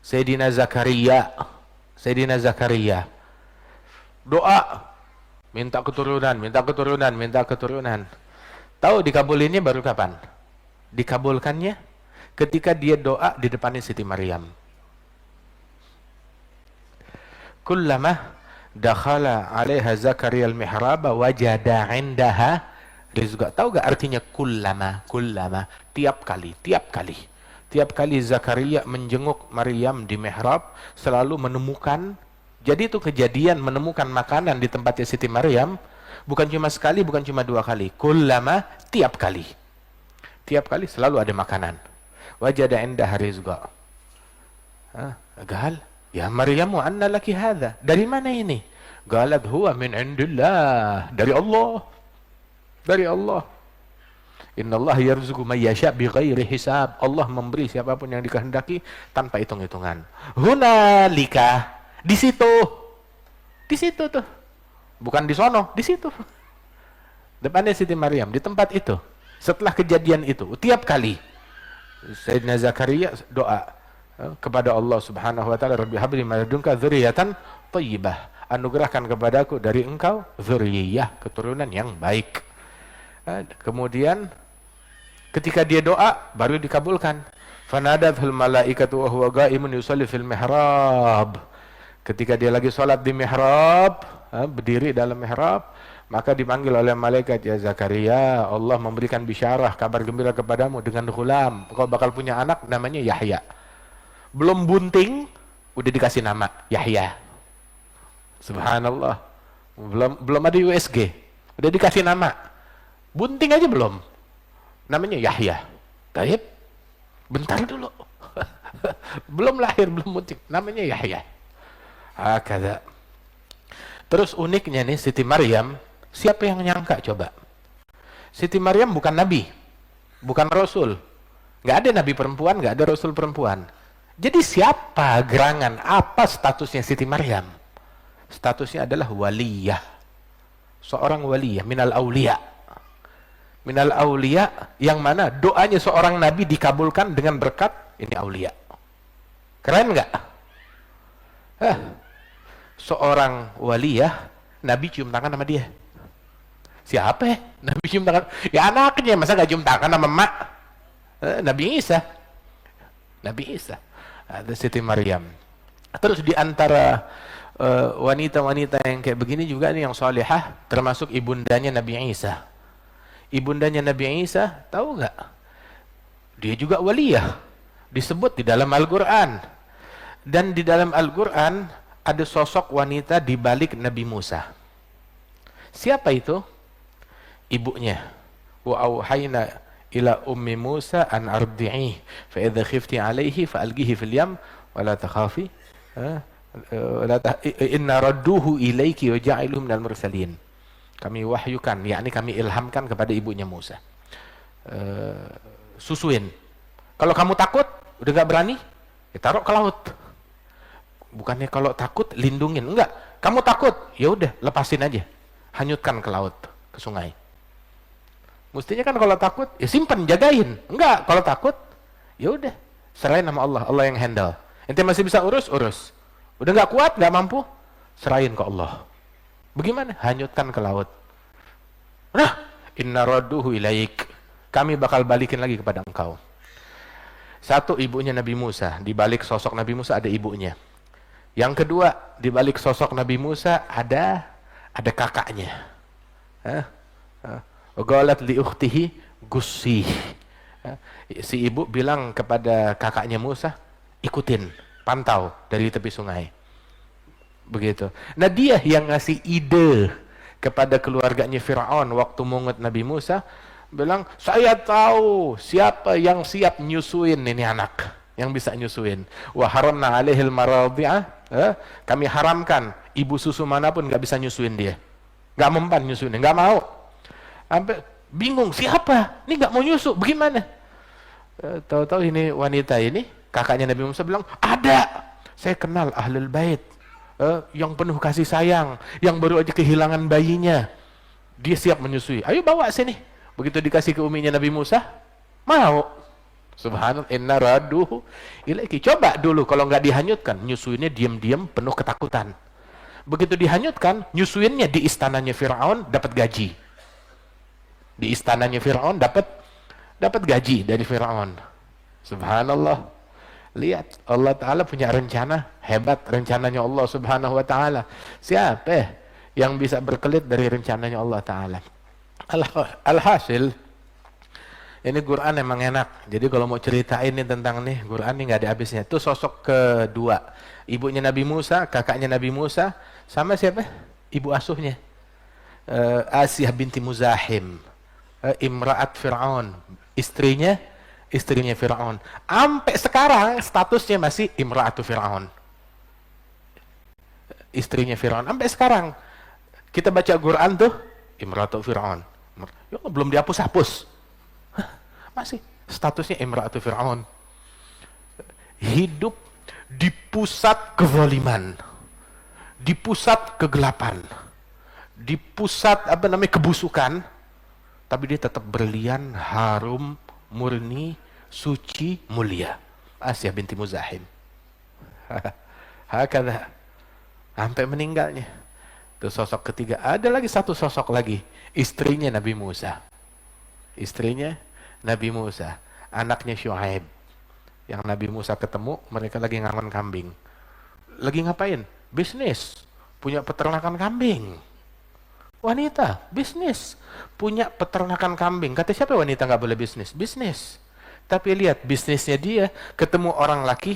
Sayyidina Zakaria. Sayyidina Zakaria doa minta keturunan, minta keturunan, minta keturunan. Tahu dikabulinnya baru kapan? Dikabulkannya ketika dia doa di depannya Siti Maryam. Kullama dakhala 'alaiha Zakaria al-mihraba wajada 'indaha rizqa. Tahu gak artinya kullama? Kullama, tiap kali, tiap kali. Tiap kali Zakaria menjenguk Maryam di mihrab, selalu menemukan. Jadi itu kejadian menemukan makanan di tempatnya Siti Maryam, bukan cuma sekali, bukan cuma dua kali. Kullama, tiap kali. Tiap kali selalu ada makanan. Wajada indaha rizqa. Gal, ya Maryam, anna laki hadha? Dari mana ini? Galat, huwa min indillah. Dari Allah. Dari Allah. Inna Allah yarzuqu man yasha' bighairi hisab. Allah memberi siapapun yang dikehendaki tanpa hitung-hitungan. Hunalika, di situ. Di situ tuh. Bukan di sono, di situ. Depannya Siti Maryam, di tempat itu. Setelah kejadian itu, tiap kali Sayyidina Zakaria doa kepada Allah Subhanahu wa taala, Rabbi habli min ladunka dzurriyyatan thayyibah. Anugerahkan kepadaku dari Engkau dzurriyyah, keturunan yang baik. Kemudian ketika dia doa baru dikabulkan. Fanadathul malaikatu wa huwa qaimun yusalli fil mihrab. Ketika dia lagi salat di mihrab, berdiri dalam mihrab, maka dipanggil oleh malaikat, ya Zakaria, Allah memberikan bisyarah, kabar gembira kepadamu dengan ghulam. Kau bakal punya anak namanya Yahya. Belum bunting udah dikasih nama Yahya. Subhanallah. Belum ada USG, udah dikasih nama. Bunting aja belum. Namanya Yahya. Taib. Bentar dulu. Belum lahir, belum bunting. Namanya Yahya. Hakadha. Terus uniknya nih Siti Maryam, siapa yang nyangka coba? Siti Maryam bukan nabi, bukan rasul. Nggak ada nabi perempuan, nggak ada rasul perempuan. Jadi siapa gerangan, apa statusnya Siti Maryam? Statusnya adalah waliyah. Seorang waliyah, minal awliya. Minal awliya, yang mana doanya seorang nabi dikabulkan dengan berkat ini awliya. Keren nggak? Seorang waliyah, nabi cium tangan sama dia. Siapa ya? Nabi cium tangan? Ya anaknya, masa nggak cium tangan sama emak? Nabi Isa. Nabi Isa. Ada Siti Maryam. Terus di antara wanita-wanita yang kayak begini juga nih yang salihah, termasuk ibundanya Nabi Isa. Ibundanya Nabi Isa, tahu nggak? Dia juga waliyah, disebut di dalam Al-Quran. Dan di dalam Al-Quran ada sosok wanita di balik Nabi Musa. Siapa itu? Ibunya. Wa auhayna ila ummi Musa an ardi'ih fa idza khifti 'alaihi fa alqihi fil yam wa la takhafi inna radduhu ilaiki wa ja'iluhu minal mursalin. Kami wahyukan, yakni kami ilhamkan kepada ibunya Musa. Susuin. Kalau kamu takut, udah gak berani, ya taruh ke laut. Bukannya kalau takut lindungin, enggak. Kamu takut, ya udah lepasin aja, hanyutkan ke laut, ke sungai. Mestinya kan kalau takut, ya simpen, jagain. Enggak, kalau takut, ya udah serahin sama Allah, Allah yang handle. Ente masih bisa urus, urus. Udah nggak kuat, nggak mampu, serahin ke Allah. Bagaimana? Hanyutkan ke laut. Nah, inna radduhu ilaik. Kami bakal balikin lagi kepada engkau. Satu, ibunya Nabi Musa. Di balik sosok Nabi Musa ada ibunya. Yang kedua, di balik sosok Nabi Musa ada kakaknya. Qalat li ukhtihi gussih. Si ibu bilang kepada kakaknya Musa, ikutin, pantau dari tepi sungai. Begitu. Nah, dia yang ngasih ide kepada keluarganya Fir'aun waktu mungut Nabi Musa, bilang, saya tahu siapa yang siap nyusuin ini anak, yang bisa nyusuin. Wa haramna alaihil maradhi'ah, kami haramkan ibu susu manapun nggak bisa nyusuin dia, nggak mempan nyusuin, nggak mau. Sampai bingung, siapa? Ini nggak mau nyusu, bagaimana? Tahu-tahu ini wanita ini, kakaknya Nabi Musa bilang, ada, saya kenal ahlul bait, yang penuh kasih sayang, yang baru aja kehilangan bayinya, dia siap menyusui, ayo bawa sini. Begitu dikasih ke uminya Nabi Musa, mau. Subhanallah, inna raduhu ilaiki. Coba dulu kalau nggak dihanyutkan, nyusuinnya diam-diam penuh ketakutan. Begitu dihanyutkan, nyusuinnya di istananya Firaun dapat gaji. Di istananya Firaun dapat gaji dari Firaun. Subhanallah. Lihat, Allah Ta'ala punya rencana hebat, rencananya Allah Subhanahu wa Ta'ala. Siapa yang bisa berkelit dari rencananya Allah Ta'ala? Alhasil, ini Quran emang enak. Jadi kalau mau ceritain nih tentang nih Quran ini nggak ada habisnya. Itu sosok kedua, ibunya Nabi Musa, kakaknya Nabi Musa, sama siapa? Ibu asuhnya, Asiyah binti Muzahim, Imra'at Fir'aun, istrinya Fir'aun. Sampai sekarang statusnya masih Imra'atu Fir'aun, istrinya Fir'aun. Sampai sekarang kita baca Quran tuh Imra'atu Fir'aun. Ya Allah, belum dihapus-hapus. Masih statusnya Imra'atu Fir'aun. Hidup di pusat kezaliman, di pusat kegelapan, di pusat kebusukan, tapi dia tetap berlian, harum, murni, suci, mulia. Asiyah binti Muzahim. Hakada. Sampai meninggalnya. Itu sosok ketiga. Ada lagi satu sosok lagi. Istrinya Nabi Musa. Istrinya Nabi Musa. Anaknya Syuaib. Yang Nabi Musa ketemu, mereka lagi ngangon kambing. Lagi ngapain? Bisnis. Punya peternakan kambing. Wanita, bisnis. Punya peternakan kambing. Kata siapa wanita nggak boleh bisnis? Bisnis. Tapi lihat, bisnisnya dia, ketemu orang laki,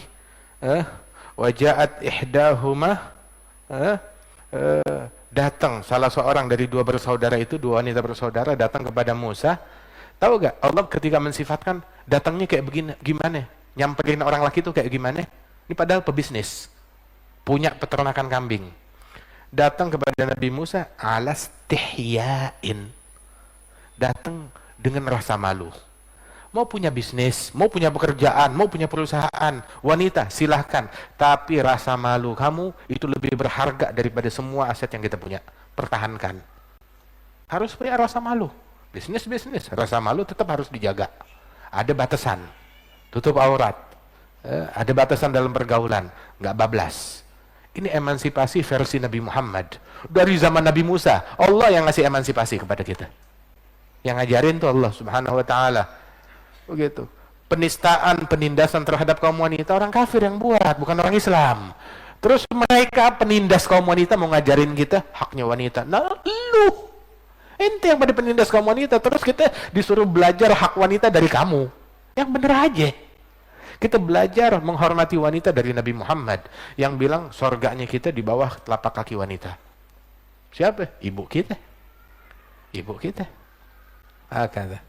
wajaat ihdahuma, datang salah seorang dari dua bersaudara itu, dua wanita bersaudara datang kepada Musa. Tahu gak, Allah ketika mensifatkan datangnya kayak begini, gimana? Nyamperin orang laki itu kayak gimana? Ini padahal pebisnis. Punya peternakan kambing. Datang kepada Nabi Musa alastihyain, datang dengan rasa malu. Mau punya bisnis, mau punya pekerjaan, mau punya perusahaan, wanita silahkan, tapi rasa malu kamu itu lebih berharga daripada semua aset yang kita punya. Pertahankan. Harus punya rasa malu. Bisnis, rasa malu tetap harus dijaga. Ada batasan, tutup aurat, ada batasan dalam pergaulan, nggak bablas. Ini emansipasi versi Nabi Muhammad. Dari zaman Nabi Musa, Allah yang ngasih emansipasi kepada kita. Yang ngajarin tuh Allah Subhanahu wa Ta'ala. Begitu. Penistaan, penindasan terhadap kaum wanita, orang kafir yang buat, bukan orang Islam. Terus mereka penindas kaum wanita mau ngajarin kita haknya wanita. Nah, lu ente yang pada penindas kaum wanita, terus kita disuruh belajar hak wanita dari kamu. Yang bener aja. Kita belajar menghormati wanita dari Nabi Muhammad yang bilang sorganya kita di bawah telapak kaki wanita. Siapa? Ibu kita. Ibu kita. Kata.